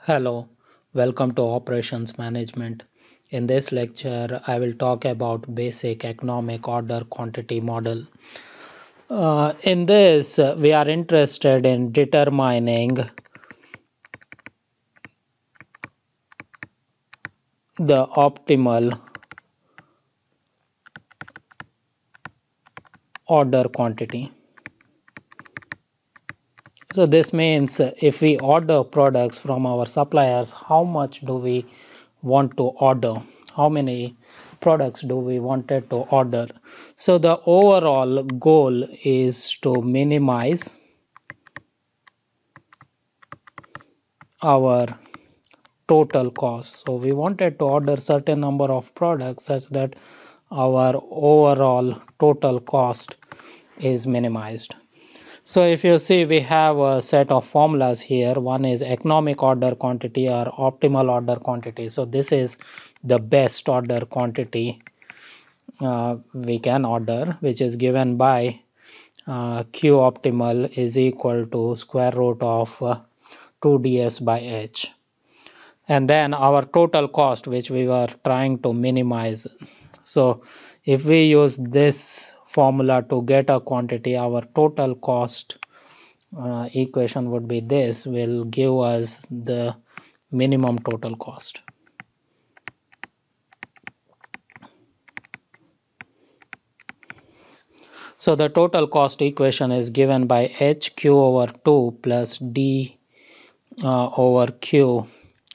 Hello, welcome to Operations Management. In this lecture, I will talk about basic economic order quantity model. In this, we are interested in determining the optimal order quantity. So this means if we order products from our suppliers, how much do we want to order? How many products do we wanted to order? So the overall goal is to minimize our total cost. So we wanted to order certain number of products such that our overall total cost is minimized. So if you see, we have a set of formulas here. One is economic order quantity or optimal order quantity. So this is the best order quantity we can order, which is given by Q optimal is equal to square root of 2ds by h. And then our total cost, which we were trying to minimize. So if we use this formula to get a quantity, our total cost equation would be this, will give us the minimum total cost. So the total cost equation is given by HQ over 2 plus D over Q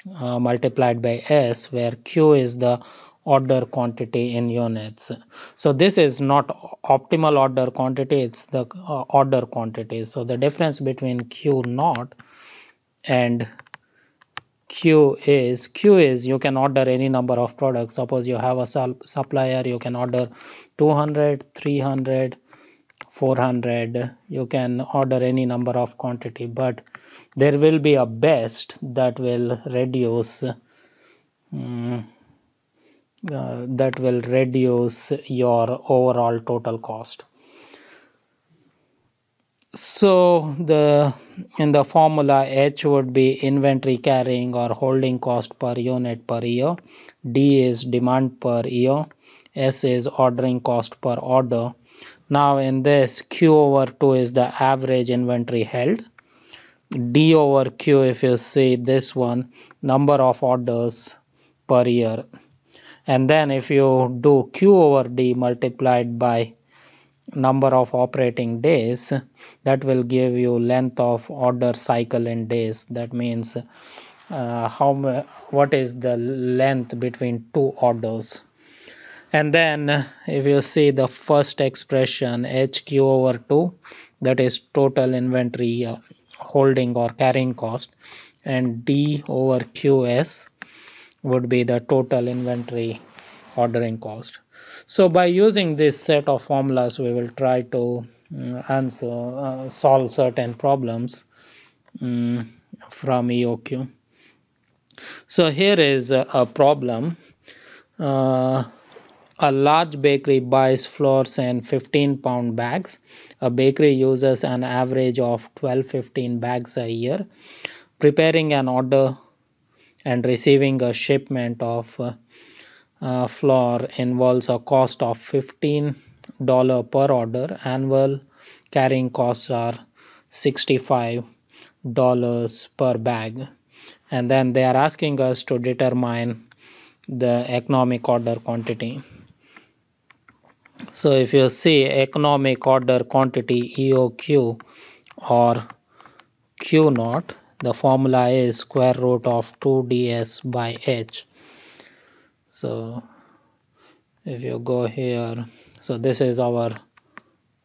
multiplied by S, where Q is the order quantity in units. So this is not optimal order quantity, it's the order quantity. So the difference between Q naught and Q is you can order any number of products. Suppose you have a supplier, you can order 200, 300, 400. You can order any number of quantity, but there will be a best that will reduce your overall total cost. So in the formula, H would be inventory carrying or holding cost per unit per year, D is demand per year, S is ordering cost per order. Now in this, Q over 2 is the average inventory held, D over Q, if you see this one, number of orders per year, and then if you do Q over D multiplied by number of operating days, that will give you length of order cycle in days. That means what is the length between two orders. And then if you see the first expression, HQ over 2, that is total inventory holding or carrying cost, and D over QS would be the total inventory ordering cost. So by using this set of formulas, we will try to solve certain problems from EOQ. So here is a problem. A large bakery buys flours in 15-pound bags. A bakery uses an average of 12-15 bags a year. Preparing an order and receiving a shipment of flour involves a cost of $15 per order. Annual carrying costs are $65 per bag. And then they are asking us to determine the economic order quantity. So if you see economic order quantity EOQ or Q naught, the formula is square root of 2ds by h. So if you go here, so this is our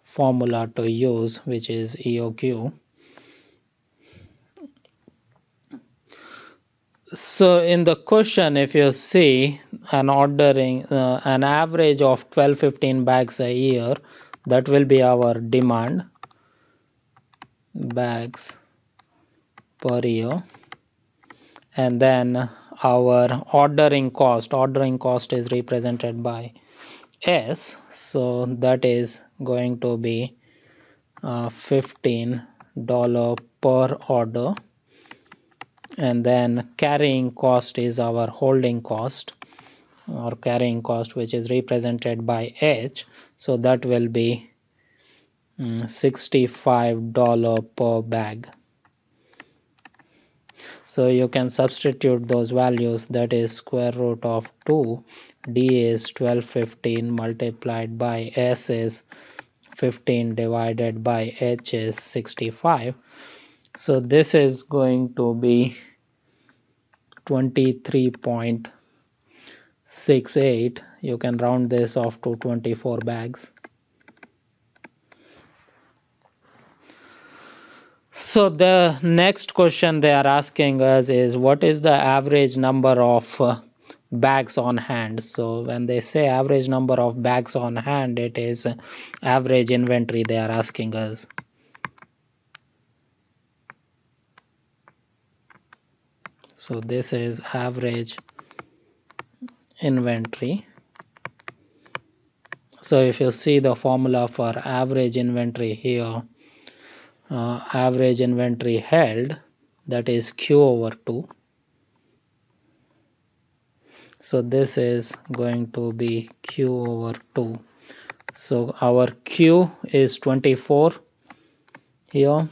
formula to use, which is EOQ. So in the question, if you see an average of 12-15 bags a year, that will be our demand bags per year. And then our ordering cost is represented by S, so that is going to be $15 per order. and then carrying cost is our holding cost or carrying cost, which is represented by H. So that will be $65 per bag. So you can substitute those values, that is square root of 2, D is 1215 multiplied by S is 15 divided by H is 65. So this is going to be 23.68. You can round this off to 24 bags. So the next question they are asking us is, what is the average number of bags on hand? So when they say average number of bags on hand, it is average inventory they are asking us. So this is average inventory. So if you see the formula for average inventory here, average inventory held, that is Q over 2. So this is going to be Q over 2. So our Q is 24 here,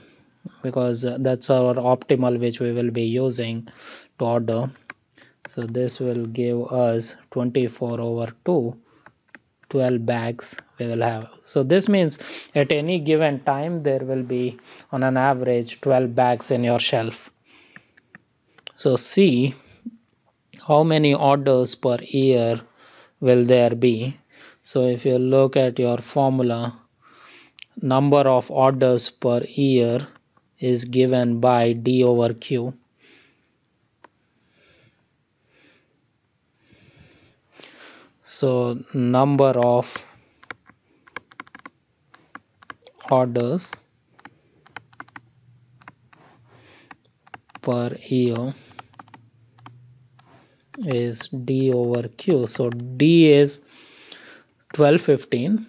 because that's our optimal which we will be using to order. So this will give us 24 over 2, 12 bags we will have. So this means at any given time there will be on an average 12 bags in your shelf. So see how many orders per year will there be. So if you look at your formula, number of orders per year is given by D over Q. So number of orders per year is D over Q. So D is 1215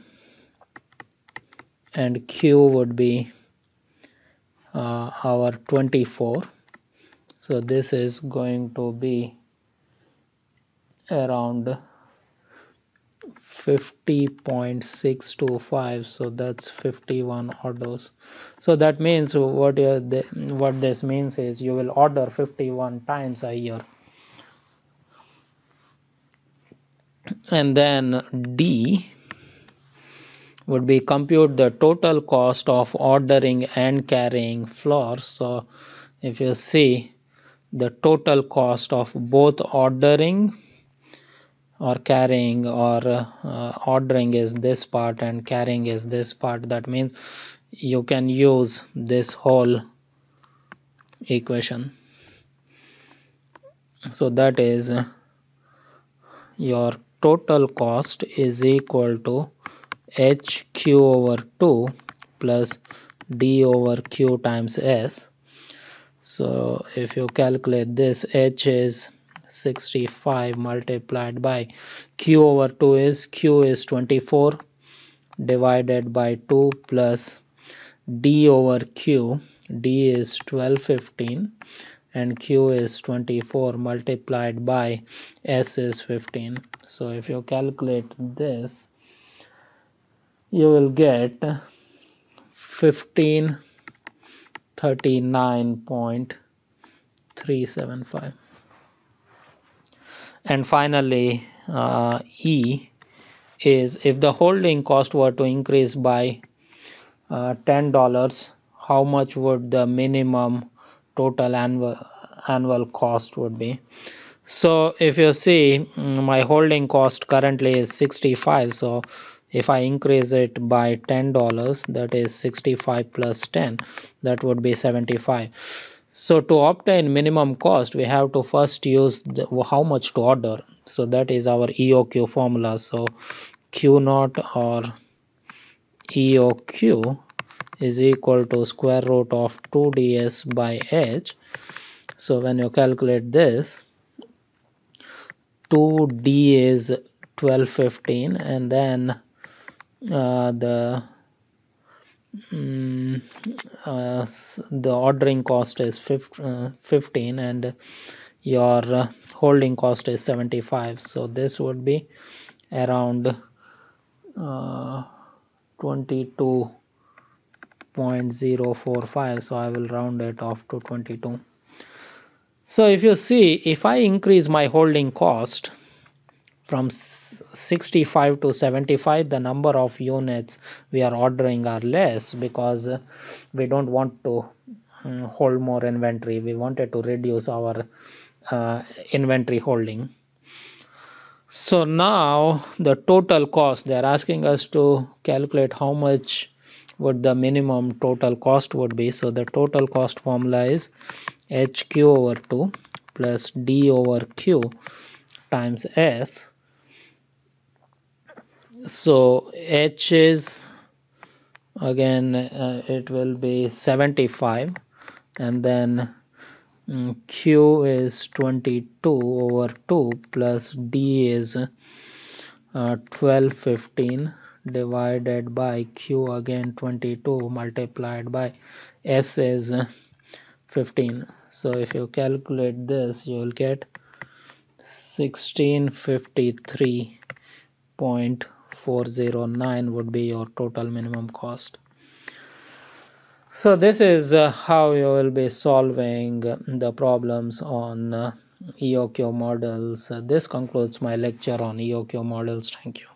and Q would be our 24. So this is going to be around 50.625. So that's 51 orders. So that means what this means is you will order 51 times a year. And then D would be compute the total cost of ordering and carrying flour. So if you see, the total cost of both ordering or carrying, or ordering is this part and carrying is this part, that means you can use this whole equation. So that is your total cost is equal to HQ over 2 plus D over Q times S. So if you calculate this, H is 65 multiplied by Q over 2 is, Q is 24 divided by 2 plus D over Q, D is 1215 and Q is 24 multiplied by S is 15. So if you calculate this, you will get 1539.375. And finally, E is, if the holding cost were to increase by $10, how much would the minimum total annual cost would be? So if you see, my holding cost currently is 65. So if I increase it by $10, that is 65 plus 10, that would be 75. So to obtain minimum cost, we have to first use how much to order. So that is our EOQ formula. So Q naught or EOQ is equal to square root of 2ds by h. So when you calculate this, 2d is 1215 and then the the ordering cost is 15 and your holding cost is 75, so this would be around 22.045, so I will round it off to 22. So if you see, if I increase my holding cost from 65 to 75, the number of units we are ordering are less, because we don't want to hold more inventory. We wanted to reduce our inventory holding. So now the total cost, they are asking us to calculate how much would the minimum total cost would be. So the total cost formula is HQ over 2 plus D over Q times S. So H is, again it will be 75, and then Q is 22 over 2 plus D is 1215 divided by Q, again 22 multiplied by S is 15. So if you calculate this, you will get 1653.409 would be your total minimum cost. So this is how you will be solving the problems on EOQ models. This concludes my lecture on EOQ models. Thank you.